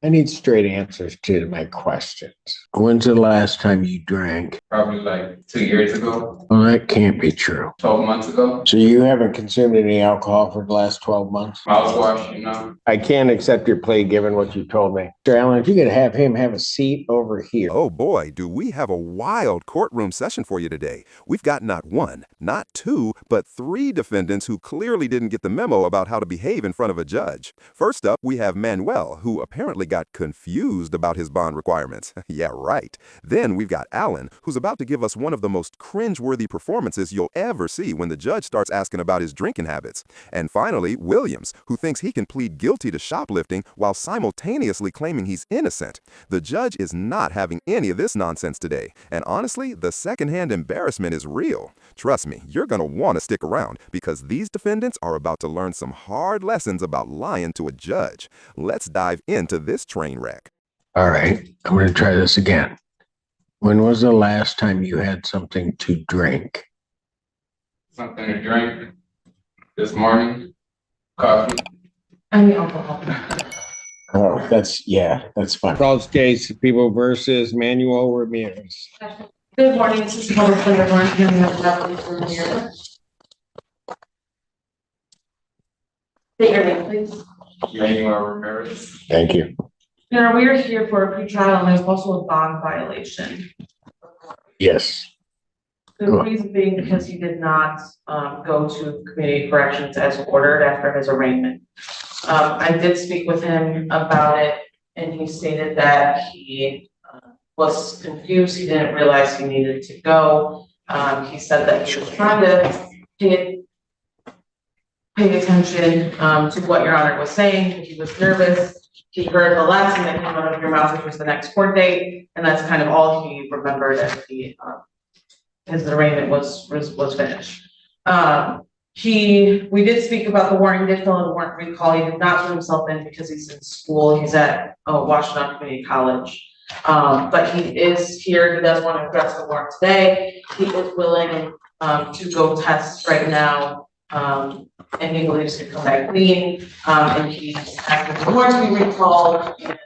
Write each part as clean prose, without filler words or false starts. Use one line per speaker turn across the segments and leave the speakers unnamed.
I need straight answers to my questions. When's the last time you drank?
Probably like 2 years ago,
Well, that can't be true.
12 months ago.
So you haven't consumed any alcohol for the last 12 months?
Mouthwash.
I can't accept your plea given what you told me. Mr. Allen, if you could have him have a seat over here.
Oh boy, do we have a wild courtroom session for you today. We've got not one, not two, but three defendants who clearly didn't get the memo about how to behave in front of a judge. First up, we have Manuel, who apparently got confused about his bond requirements. Yeah, right. Then we've got Alan, who's about to give us one of the most cringeworthy performances you'll ever see when the judge starts asking about his drinking habits. And finally, Williams, who thinks he can plead guilty to shoplifting while simultaneously claiming he's innocent. The judge is not having any of this nonsense today, and honestly, the secondhand embarrassment is real. Trust me, you're gonna want to stick around because these defendants are about to learn some hard lessons about lying to a judge. Let's dive into this train wreck.
All right, I'm going to try this again. When was the last time you had something to drink?
Something to drink this morning. Coffee.
Any alcohol.
Oh, that's fine. Calls case, People versus Manuel Ramirez.
Good morning, this is Melissa Orange County Appellate from here. State your name, please.
Manuel Ramirez.
Thank you.
We are here for a pretrial and there's also a bond violation.
Yes.
The reason being because he did not go to community corrections as ordered after his arraignment. I did speak with him about it and he stated that he was confused. He didn't realize he needed to go. He said that he was trying to pay attention to what Your Honor was saying. He was nervous. He heard the last thing that came out of your mouth, which was the next court date, and that's kind of all he remembered as his arraignment was finished. We did speak about the warrant. He did fill in the warrant recall. He did not put himself in because he's in school. He's at Washington Community College. But he is here. He does want to address the warrant today. He is willing to go test right now. And he believes he can come back clean. And he's asking for warrant to be recalled and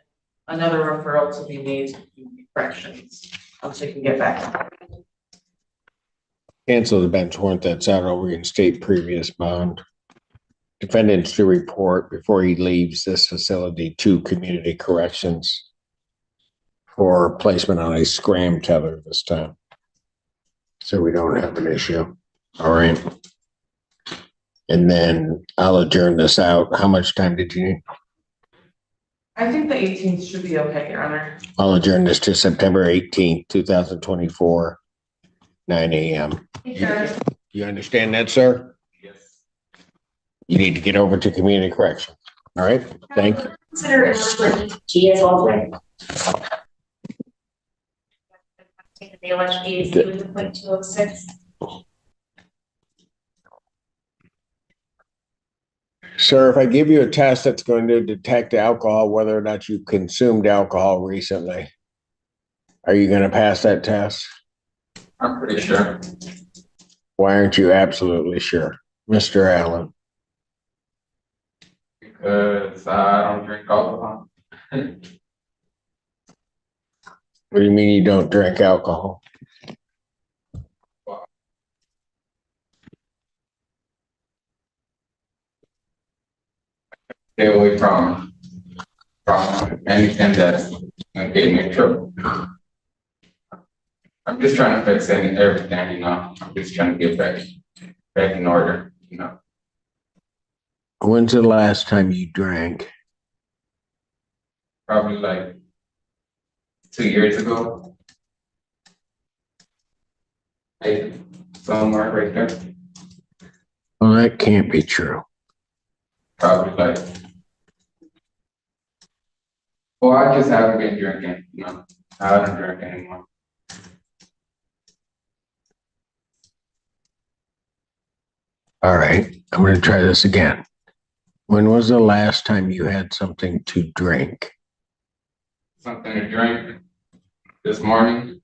another referral to be made to community corrections so he can get back.
Cancel the bench warrant that's out over in state previous bond. Defendants to report before he leaves this facility to community corrections for placement on a scram tether this time. So we don't have an issue. All right. And then I'll adjourn this out. How much time did you need?
I think the 18th should be okay, Your Honor.
I'll adjourn this to September 18th, 2024, 9 a.m. You understand that, sir?
Yes.
You need to get over to community correction. All right. Thank you.
Consider it G as alternate. The election agency with the 0.206.
Sir, if I give you a test that's going to detect alcohol, whether or not you consumed alcohol recently, are you going to pass that test?
I'm pretty sure.
Why aren't you absolutely sure, Mr. Allen?
Because I don't drink alcohol.
What do you mean you don't drink alcohol?
Stay away from anything that's gonna get me in trouble. I'm just trying to fix everything. I'm just trying to get back in order.
When's the last time you drank?
Probably like 2 years ago. Hey, somewhere right there.
Well, that can't be true.
Probably like. Well, I just haven't been drinking. I haven't drank anymore.
All right, I'm going to try this again. When was the last time you had something to drink?
Something to drink this morning.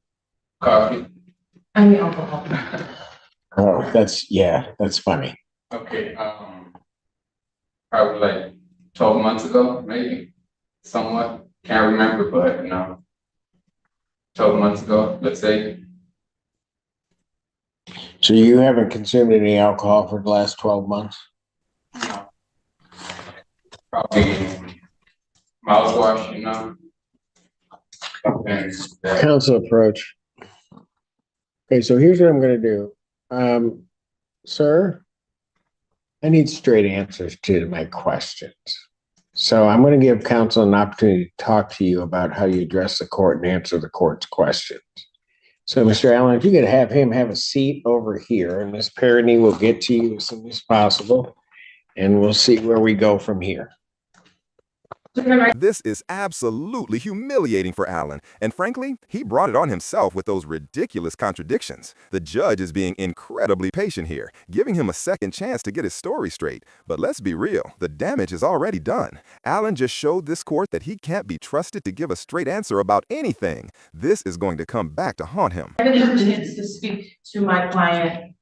Coffee.
Any alcohol.
Oh, that's funny.
Okay. Probably like 12 months ago, maybe somewhat. Can't remember, but 12 months ago, let's say.
So you haven't consumed any alcohol for the last 12 months?
Probably mouthwash, something that.
Council approach. Okay, so here's what I'm gonna do. Sir, I need straight answers to my questions. So I'm gonna give council an opportunity to talk to you about how you address the court and answer the court's questions. So, Mr. Allen, if you could have him have a seat over here, and Ms. Parity will get to you as soon as possible, and we'll see where we go from here.
This is absolutely humiliating for Allen, and frankly, he brought it on himself with those ridiculous contradictions. The judge is being incredibly patient here, giving him a second chance to get his story straight. But let's be real, the damage is already done. Allen just showed this court that he can't be trusted to give a straight answer about anything. This is going to come back to haunt him.
I didn't have a chance to speak to my client.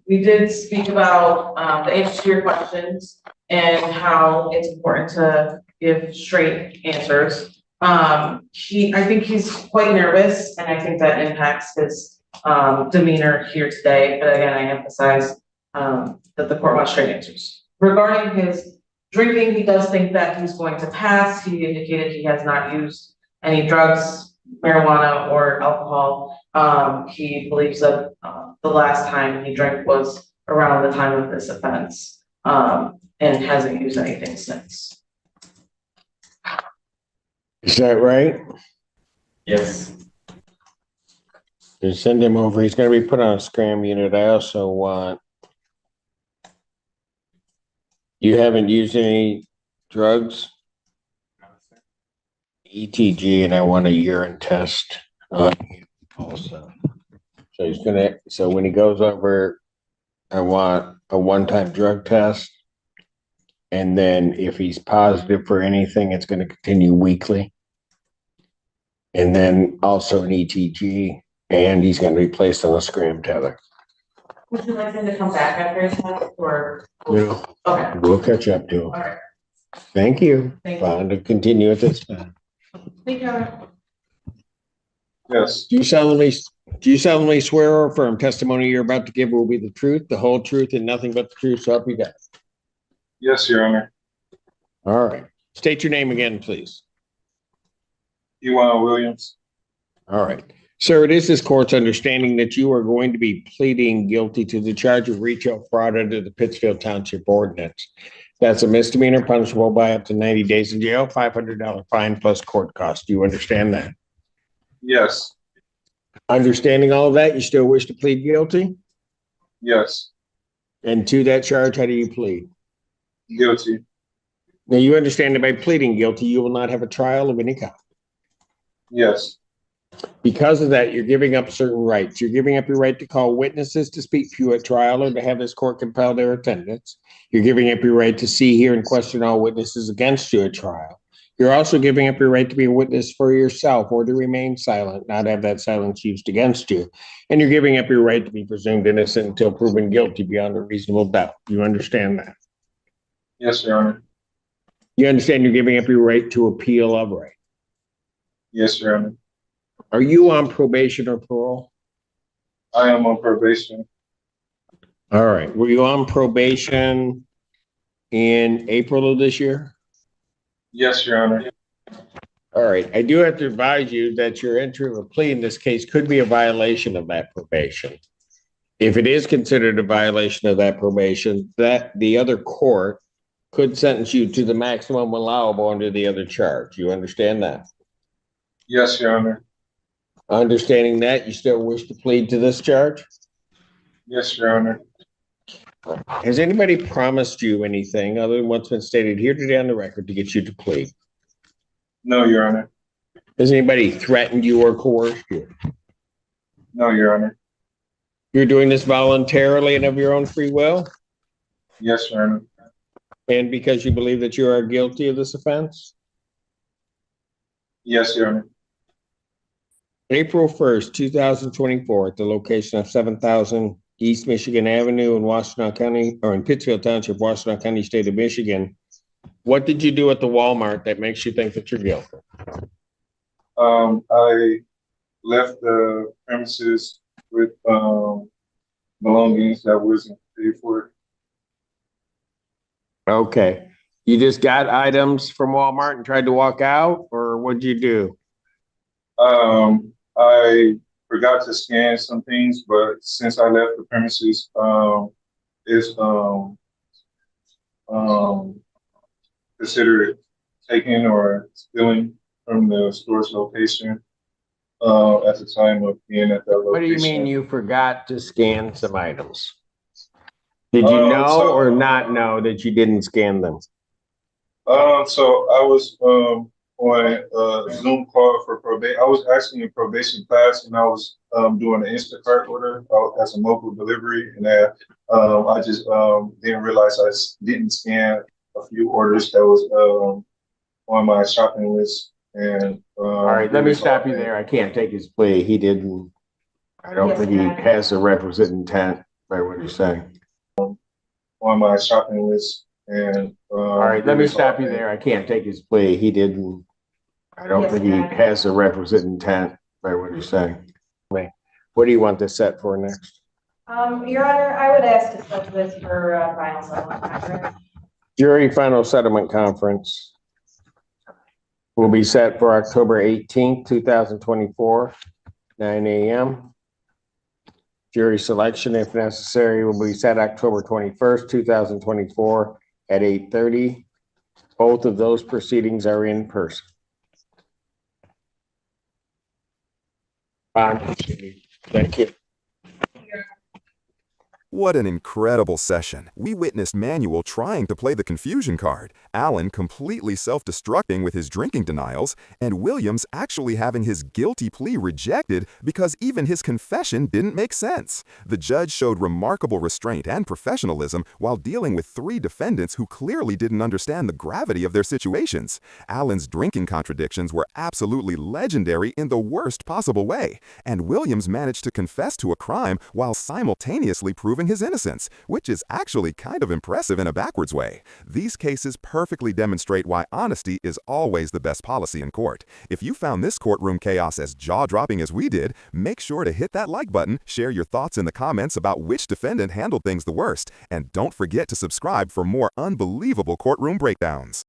We did speak about the answers to your questions and how it's important to give straight answers. I think he's quite nervous, and I think that impacts his demeanor here today. But again, I emphasize that the court wants straight answers. Regarding his drinking, he does think that he's going to pass. He indicated he has not used any drugs, marijuana, or alcohol. He believes that the last time he drank was around the time of this offense, and hasn't used anything since.
Is that right?
Yes.
Just send him over. He's going to be put on a scram unit. I also want. You haven't used any drugs? ETG, and I want a urine test on him also. So when he goes over, I want a one-time drug test. And then if he's positive for anything, it's going to continue weekly. And then also an ETG, and he's going to be placed on a scram tether.
Would you like him to come back after his test, or?
No,
Okay,
we'll catch up to him.
all right.
Thank you.
Thank you.
Fine to continue at this time.
Thank you.
Yes,
Do you solemnly swear or affirm testimony you're about to give will be the truth, the whole truth, and nothing but the truth, so help you God?
yes, Your Honor.
All right. State your name again, please.
Ewan Williams.
All right. Sir, it is this court's understanding that you are going to be pleading guilty to the charge of retail fraud under the Pittsfield Township Ordinance. That's a misdemeanor punishable by up to 90 days in jail, $500 fine plus court costs. Do you understand that?
Yes,
Understanding all of that, you still wish to plead guilty?
yes,
And to that charge, how do you plead?
guilty.
Now, you understand that by pleading guilty, you will not have a trial of any kind.
Yes,
Because of that, you're giving up certain rights. You're giving up your right to call witnesses to speak to you at trial or to have this court compel their attendance. You're giving up your right to see, hear, and question all witnesses against you at trial. You're also giving up your right to be a witness for yourself or to remain silent, not have that silence used against you. And you're giving up your right to be presumed innocent until proven guilty beyond a reasonable doubt. You understand that?
yes, Your Honor.
You understand you're giving up your right to appeal of right.
Yes, Your Honor.
Are you on probation or parole?
I am on probation.
All right. Were you on probation in April of this year?
Yes, Your Honor.
All right. I do have to advise you that your entry of a plea in this case could be a violation of that probation. If it is considered a violation of that probation, that the other court could sentence you to the maximum allowable under the other charge. You understand that?
Yes, Your Honor.
Understanding that, you still wish to plead to this charge?
Yes, Your Honor.
Has anybody promised you anything other than what's been stated here today on the record to get you to plead?
No, Your Honor.
Has anybody threatened you or coerced you?
No, Your Honor.
You're doing this voluntarily and of your own free will?
Yes, Your Honor.
And because you believe that you are guilty of this offense?
Yes, Your Honor.
April 1st, 2024, at the location of 7,000 East Michigan Avenue in Washtenaw County, or in Pittsfield Township, Washtenaw County, State of Michigan, What did you do at the Walmart that makes you think that you're guilty?
I left the premises with, belongings that wasn't paid for.
Okay. You just got items from Walmart and tried to walk out, or what'd you do?
I forgot to scan some things, but since I left the premises, it's, considered taken or stealing from the store's location, at the time of being at that location.
What do you mean you forgot to scan some items? Did you know
So-
or not know that you didn't scan them?
So I was on a Zoom call for probation. I was actually in probation class, and I was doing an Instacart order as a mobile delivery, and I just didn't realize didn't scan a few orders that was on my shopping list. And
All right, let me stop you there. I can't take his plea. He didn't. I don't think he has the requisite intent by what he's saying.
on my shopping list. And
All right, let me stop you there. I can't take his plea. He didn't. I don't think he has the requisite intent by what he's saying. What do you want this set for next?
Your Honor, I would ask to set this for final settlement conference.
Jury final settlement conference will be set for October 18th, 2024, 9 a.m. Jury selection, if necessary, will be set October 21st, 2024 at 8:30. Both of those proceedings are in person. Thank you.
What an incredible session. We witnessed Manuel trying to play the confusion card, Alan completely self-destructing with his drinking denials, and Williams actually having his guilty plea rejected because even his confession didn't make sense. The judge showed remarkable restraint and professionalism while dealing with three defendants who clearly didn't understand the gravity of their situations. Alan's drinking contradictions were absolutely legendary in the worst possible way, and Williams managed to confess to a crime while simultaneously proving his innocence, which is actually kind of impressive in a backwards way. These cases perfectly demonstrate why honesty is always the best policy in court. If you found this courtroom chaos as jaw-dropping as we did, make sure to hit that like button, share your thoughts in the comments about which defendant handled things the worst, and don't forget to subscribe for more unbelievable courtroom breakdowns.